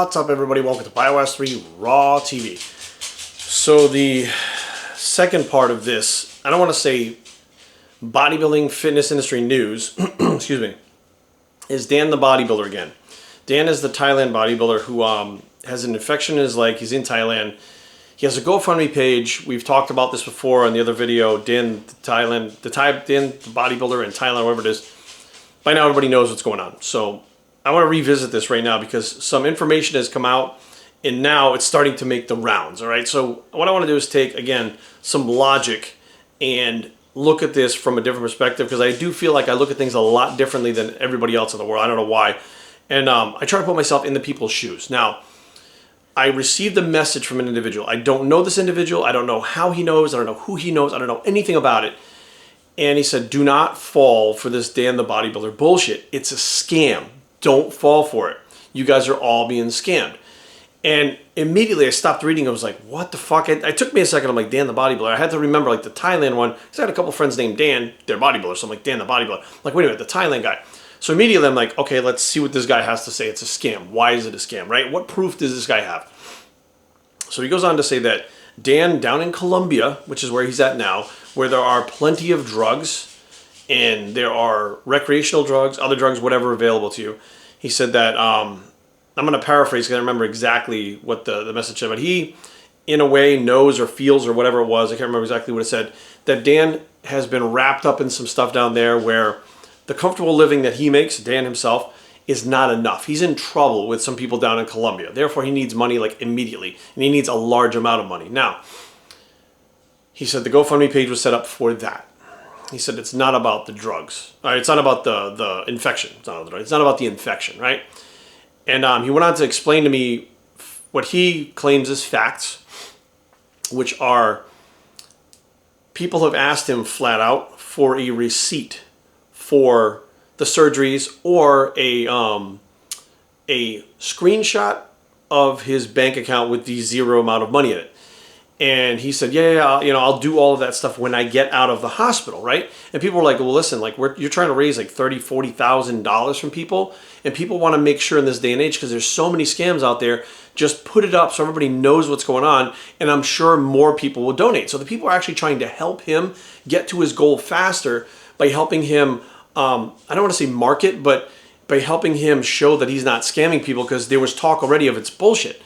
What's up, everybody? Welcome to iOS 3 Raw TV. So the second part of this, I don't want to say bodybuilding fitness industry news, excuse me, is Dan the bodybuilder again. Dan is the Thailand bodybuilder who has an infection in his leg. He's in Thailand. He has a GoFundMe page. We've talked about this before in the other video. Dan the bodybuilder in Thailand, whatever it is. By now, everybody knows what's going on. So I want to revisit this right now because some information has come out and now it's starting to make the rounds, all right? So what I want to do is take, again, some logic and look at this from a different perspective because I do feel like I look at things a lot differently than everybody else in the world. I don't know why. And I try to put myself in the people's shoes. Now, I received a message from an individual. I don't know this individual. I don't know how he knows. I don't know who he knows. I don't know anything about it. And he said, do not fall for this Dan the bodybuilder bullshit. It's a scam. Don't fall for it. You guys are all being scammed. And immediately I stopped reading. I was like, what the fuck? It took me a second. I'm like, Dan the bodybuilder. I had to remember like the Thailand one. Because I had a couple friends named Dan. They're bodybuilders. So I'm like, Dan the bodybuilder. I'm like, wait a minute, the Thailand guy. So immediately I'm like, okay, let's see what this guy has to say. It's a scam. Why is it a scam, right? What proof does this guy have? So he goes on to say that Dan down in Colombia, which is where he's at now, where there are plenty of drugs and there are recreational drugs, other drugs, whatever available to you. He said that, I'm going to paraphrase because I don't remember exactly what the message said, but he, in a way, knows or feels or whatever it was, I can't remember exactly what it said, that Dan has been wrapped up in some stuff down there where the comfortable living that he makes, Dan himself, is not enough. He's in trouble with some people down in Colombia. Therefore, he needs money like immediately, and he needs a large amount of money. Now, he said the GoFundMe page was set up for that. He said it's not about the drugs. It's not about the infection. It's not about the infection, right? And he went on to explain to me what he claims is facts, which are people have asked him flat out for a receipt for the surgeries or a screenshot of his bank account with the zero amount of money in it. And he said, yeah, I'll do all of that stuff when I get out of the hospital, right? And people were like, well, listen, like you're trying to raise like $30,000, $40,000 from people, and people want to make sure in this day and age, because there's so many scams out there, just put it up so everybody knows what's going on, and I'm sure more people will donate. So the people are actually trying to help him get to his goal faster by helping him, I don't want to say market, but by helping him show that he's not scamming people, because there was talk already of it's bullshit.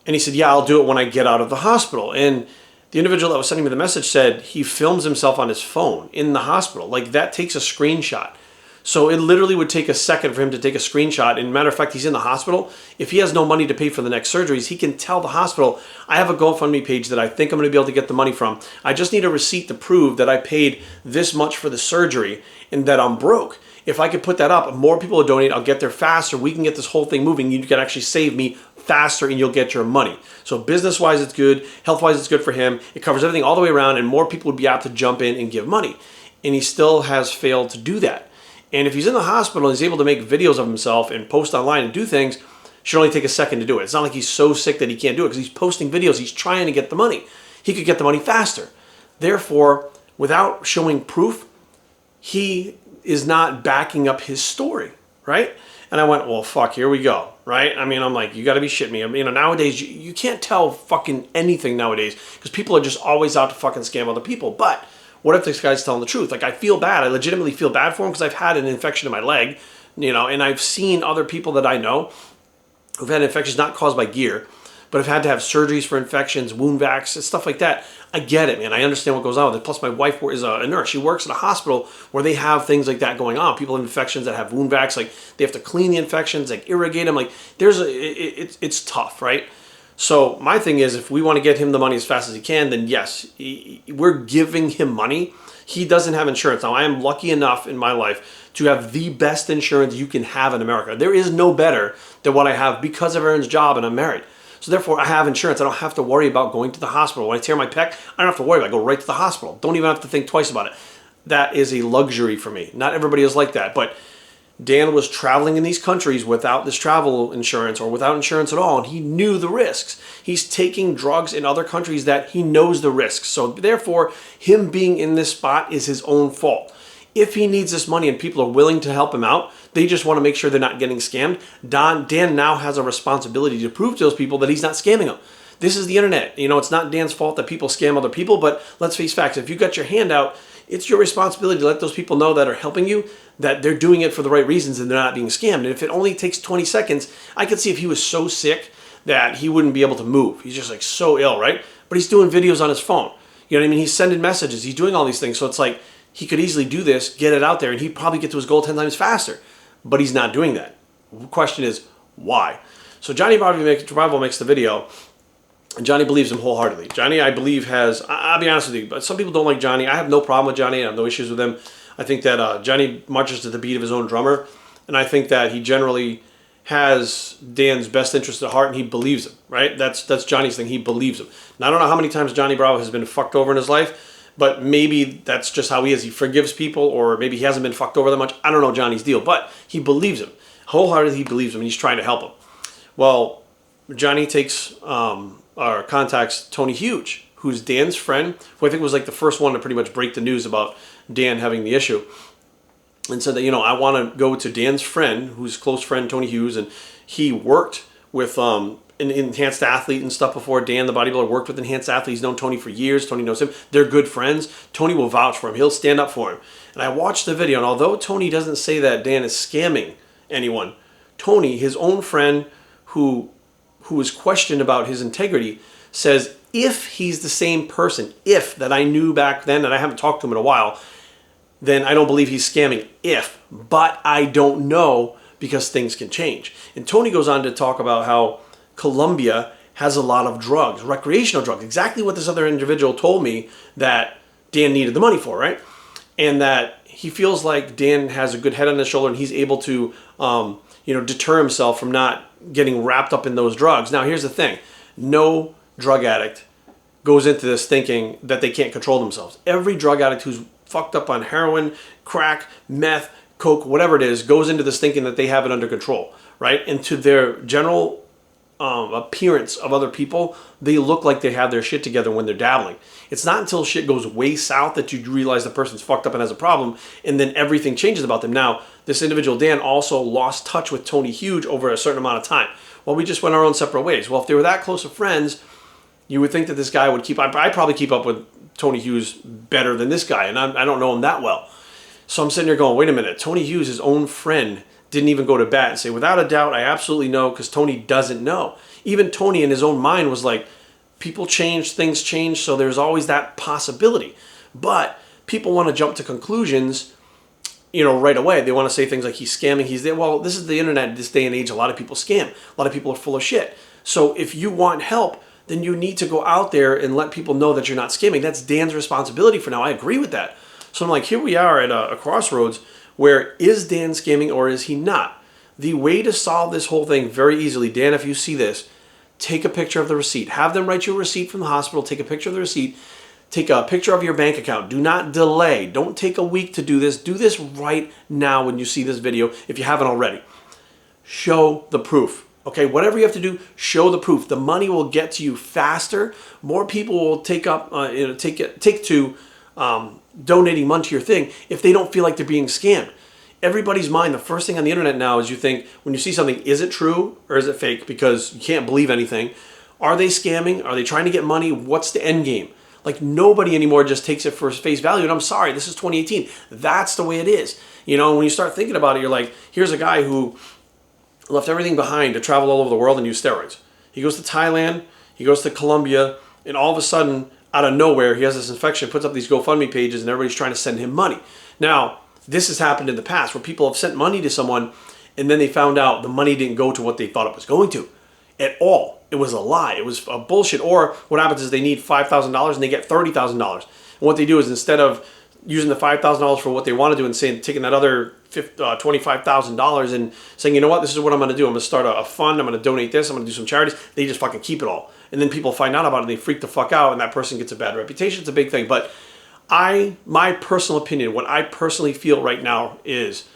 And he said, yeah, I'll do it when I get out of the hospital. And the individual that was sending me the message said he films himself on his phone in the hospital. Like, that takes a screenshot. So it literally would take a second for him to take a screenshot. And matter of fact, he's in the hospital. If he has no money to pay for the next surgeries, he can tell the hospital, I have a GoFundMe page that I think I'm going to be able to get the money from. I just need a receipt to prove that I paid this much for the surgery and that I'm broke. If I could put that up, more people will donate. I'll get there faster. We can get this whole thing moving. You can actually save me faster and you'll get your money. So business-wise, it's good. Health-wise, it's good for him. It covers everything all the way around, and more people would be apt to jump in and give money. And he still has failed to do that. And if he's in the hospital and he's able to make videos of himself and post online and do things, it should only take a second to do it. It's not like he's so sick that he can't do it, because he's posting videos. He's trying to get the money. He could get the money faster. Therefore, without showing proof, he is not backing up his story, right? And I went, well, fuck, here we go, right? I mean, I'm like, you got to be shitting me. I mean, nowadays, you can't tell fucking anything nowadays because people are just always out to fucking scam other people. But what if this guy's telling the truth? Like, I feel bad. I legitimately feel bad for him because I've had an infection in my leg, and I've seen other people that I know who've had infections not caused by gear, but have had to have surgeries for infections, wound vacs, and stuff like that. I get it, man. I understand what goes on with it. Plus, my wife is a nurse. She works at a hospital where they have things like that going on. People have infections that have wound vacs. Like, they have to clean the infections, like irrigate them. Like, it's tough, right? So my thing is, if we want to get him the money as fast as he can, then yes, we're giving him money. He doesn't have insurance. Now, I am lucky enough in my life to have the best insurance you can have in America. There is no better than what I have because of Aaron's job, and I'm married. So therefore, I have insurance. I don't have to worry about going to the hospital. When I tear my pec, I don't have to worry about it. I go right to the hospital. Don't even have to think twice about it. That is a luxury for me. Not everybody is like that. But Dan was traveling in these countries without this travel insurance or without insurance at all, and he knew the risks. He's taking drugs in other countries that he knows the risks. So therefore, him being in this spot is his own fault. If he needs this money and people are willing to help him out, they just want to make sure they're not getting scammed. Dan now has a responsibility to prove to those people that he's not scamming them. This is the internet. You know, it's not Dan's fault that people scam other people, but let's face facts. If you got your hand out, it's your responsibility to let those people know that are helping you that they're doing it for the right reasons and they're not being scammed. And if it only takes 20 seconds, I could see if he was so sick that he wouldn't be able to move. He's just like so ill, right? But he's doing videos on his phone. You know what I mean? He's sending messages. He's doing all these things. So it's like he could easily do this, get it out there, and he'd probably get to his goal 10 times faster. But he's not doing that. The question is, why? So Johnny Bravo makes the video, and Johnny believes him wholeheartedly. Johnny, I believe, I'll be honest with you, but some people don't like Johnny. I have no problem with Johnny. I have no issues with him. I think that Johnny marches to the beat of his own drummer, and I think that he generally has Dan's best interest at heart, and he believes him, right? That's Johnny's thing. He believes him. Now, I don't know how many times Johnny Bravo has been fucked over in his life, but maybe that's just how he is. He forgives people, or maybe he hasn't been fucked over that much. I don't know Johnny's deal, but he believes him. Wholeheartedly, he believes him, and he's trying to help him. Well, Johnny takes or contacts Tony Huge, who's Dan's friend, who I think was like the first one to pretty much break the news about Dan having the issue, and said that, you know, I want to go to Dan's friend, who's close friend Tony Hughes, and he worked with an Enhanced Athlete and stuff before. Dan, the bodybuilder, worked with Enhanced Athlete. He's known Tony for years. Tony knows him. They're good friends. Tony will vouch for him. He'll stand up for him. And I watched the video, and although Tony doesn't say that Dan is scamming anyone, Tony, his own friend who was questioned about his integrity, says if he's the same person, if that I knew back then, and I haven't talked to him in a while, then I don't believe he's scamming. But I don't know, because things can change. And Tony goes on to talk about how Colombia has a lot of drugs, recreational drugs, exactly what this other individual told me that Dan needed the money for, right? And that he feels like Dan has a good head on his shoulder and he's able to, deter himself from not getting wrapped up in those drugs. Now, here's the thing. No drug addict goes into this thinking that they can't control themselves. Every drug addict who's fucked up on heroin, crack, meth, coke, whatever it is, goes into this thinking that they have it under control, right? And to their general appearance of other people, they look like they have their shit together when they're dabbling. It's not until shit goes way south that you realize the person's fucked up and has a problem, and then everything changes about them. Now, this individual, Dan, also lost touch with Tony Huge over a certain amount of time. Well, we just went our own separate ways. Well, if they were that close of friends, you would think that this guy would I'd probably keep up with Tony Hughes better than this guy, and I don't know him that well. So I'm sitting there going, wait a minute, Tony Hughes, his own friend, didn't even go to bat and say, without a doubt, I absolutely know, because Tony doesn't know. Even Tony in his own mind was like, people change, things change, so there's always that possibility. But people want to jump to conclusions, right away. They want to say things like he's scamming, he's there. Well, this is the internet, this day and age, a lot of people scam. A lot of people are full of shit. So if you want help, then you need to go out there and let people know that you're not scamming. That's Dan's responsibility for now. I agree with that. So I'm like, here we are at a crossroads where is Dan scamming or is he not? The way to solve this whole thing very easily, Dan, if you see this, take a picture of the receipt. Have them write you a receipt from the hospital. Take a picture of the receipt. Take a picture of your bank account. Do not delay. Don't take a week to do this. Do this right now when you see this video if you haven't already. Show the proof. Okay, whatever you have to do, show the proof. The money will get to you faster. More people will take to donating money to your thing if they don't feel like they're being scammed. Everybody's mind, the first thing on the internet now is you think, when you see something, is it true or is it fake? Because you can't believe anything. Are they scamming? Are they trying to get money? What's the end game? Like, nobody anymore just takes it for face value. And I'm sorry, this is 2018. That's the way it is. When you start thinking about it, you're like, here's a guy who left everything behind to travel all over the world and use steroids. He goes to Thailand, he goes to Colombia, and all of a sudden, out of nowhere, he has this infection, puts up these GoFundMe pages, and everybody's trying to send him money. Now, this has happened in the past where people have sent money to someone, and then they found out the money didn't go to what they thought it was going to at all. It was a lie. It was a bullshit. Or what happens is they need $5,000 and they get $30,000. And what they do is, instead of using the $5,000 for what they want to do and taking that other $25,000 and saying, you know what, this is what I'm going to do. I'm going to start a fund. I'm going to donate this. I'm going to do some charities. They just fucking keep it all. And then people find out about it and they freak the fuck out, and that person gets a bad reputation. It's a big thing. But my personal opinion, what I personally feel right now is,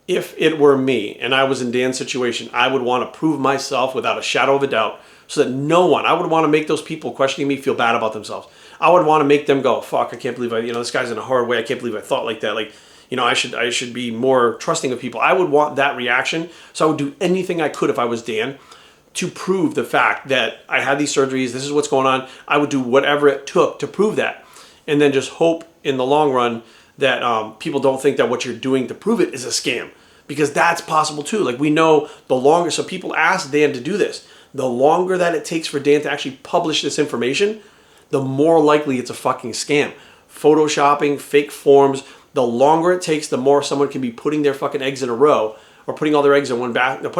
if it were me and I was in Dan's situation, I would want to prove myself without a shadow of a doubt, so that no one, I would want to make those people questioning me feel bad about themselves. I would want to make them go, fuck, I can't believe this guy's in a hard way. I can't believe I thought like that. Like, I should be more trusting of people. I would want that reaction. So I would do anything I could if I was Dan to prove the fact that I had these surgeries. This is what's going on. I would do whatever it took to prove that. And then just hope in the long run that people don't think that what you're doing to prove it is a scam. Because that's possible too. Like, we know the longer, so people ask Dan to do this. The longer that it takes for Dan to actually publish this information, the more likely it's a fucking scam. Photoshopping, fake forms, the longer it takes, the more someone can be putting their fucking eggs in a row, or putting all their eggs in one basket,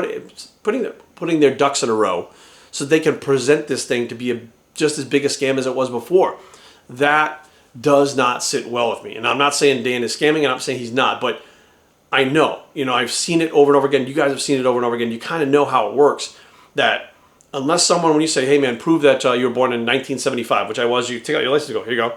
putting their ducks in a row, so they can present this thing to be just as big a scam as it was before. That does not sit well with me. And I'm not saying Dan is scamming, and I'm saying he's not, but I know, I've seen it over and over again. You guys have seen it over and over again. You kind of know how it works, that unless someone, when you say, hey man, prove that you were born in 1975, which I was, you take out your license and go, here you go,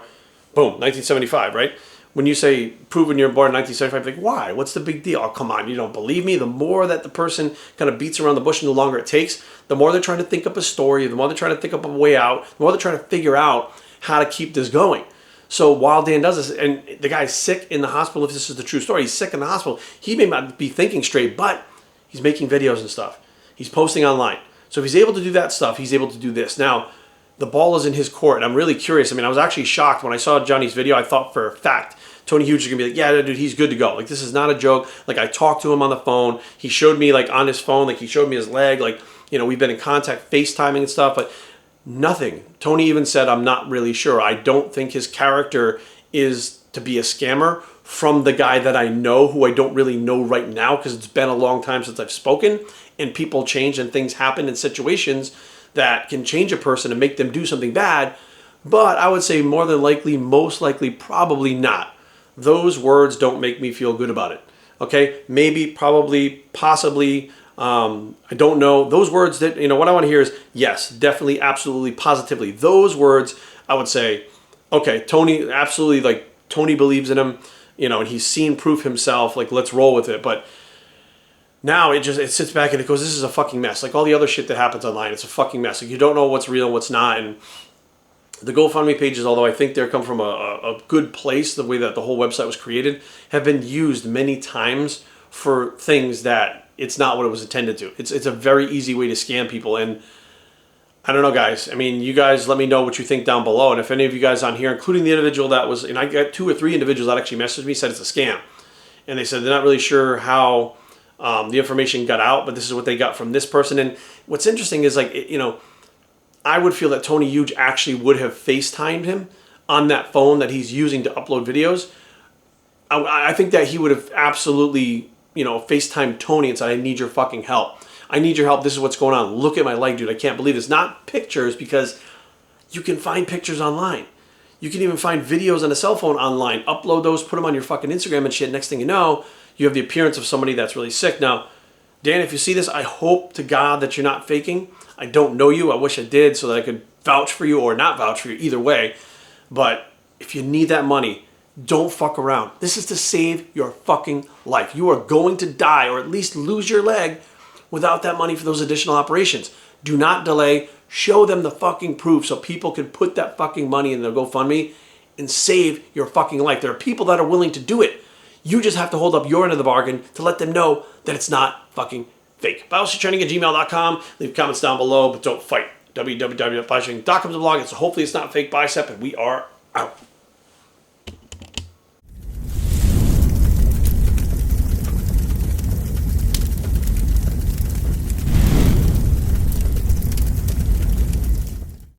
boom, 1975, right? When you say, prove when you were born in 1975, like, why? What's the big deal? Oh, come on, you don't believe me? The more that the person kind of beats around the bush and the longer it takes, the more they're trying to think up a story, the more they're trying to think up a way out, the more they're trying to figure out how to keep this going. So while Dan does this, and the guy's sick in the hospital, if this is the true story, he's sick in the hospital, he may not be thinking straight, but he's making videos and stuff. He's posting online. So if he's able to do that stuff, he's able to do this. Now, the ball is in his court, and I'm really curious. I mean, I was actually shocked when I saw Johnny's video. I thought for a fact Tony Hughes is going to be like, yeah, dude, he's good to go. Like, this is not a joke. Like, I talked to him on the phone. He showed me, like, on his phone, like, he showed me his leg. Like, we've been in contact, FaceTiming and stuff, but nothing. Tony even said, I'm not really sure. I don't think his character is to be a scammer from the guy that I know, who I don't really know right now because it's been a long time since I've spoken, and people change and things happen in situations that can change a person and make them do something bad. But I would say more than likely, most likely, probably not. Those words don't make me feel good about it. Okay? Maybe, probably, possibly, I don't know. Those words that, what I want to hear is yes, definitely, absolutely, positively. Those words, I would say, okay, Tony, absolutely, like, Tony believes in him, and he's seen proof himself, like, let's roll with it. But now it sits back and it goes, this is a fucking mess. Like all the other shit that happens online, it's a fucking mess. Like, you don't know what's real and what's not. And the GoFundMe pages, although I think they're come from a good place, the way that the whole website was created, have been used many times for things that it's not what it was intended to. It's a very easy way to scam people. And I don't know, guys. I mean, you guys let me know what you think down below. And if any of you guys on here, including the individual that was, and I got 2 or 3 individuals that actually messaged me, said it's a scam. And they said they're not really sure how the information got out, but this is what they got from this person. And what's interesting is, like, I would feel that Tony Hughes actually would have FaceTimed him on that phone that he's using to upload videos. I think that he would have absolutely, FaceTimed Tony and said, I need your fucking help. I need your help. This is what's going on. Look at my leg, dude. I can't believe this. Not pictures, because you can find pictures online. You can even find videos on a cell phone online. Upload those, put them on your fucking Instagram and shit. Next thing you know, you have the appearance of somebody that's really sick. Now, Dan, if you see this, I hope to God that you're not faking. I don't know you. I wish I did so that I could vouch for you or not vouch for you, either way. But if you need that money, don't fuck around. This is to save your fucking life. You are going to die or at least lose your leg without that money for those additional operations. Do not delay. Show them the fucking proof so people can put that fucking money in their GoFundMe and save your fucking life. There are people that are willing to do it. You just have to hold up your end of the bargain to let them know that it's not fucking fake. BicepTraining@gmail.com. Leave comments down below, but don't fight. www.biceptraining.com is the blog. Hopefully it's not fake bicep, and we are out.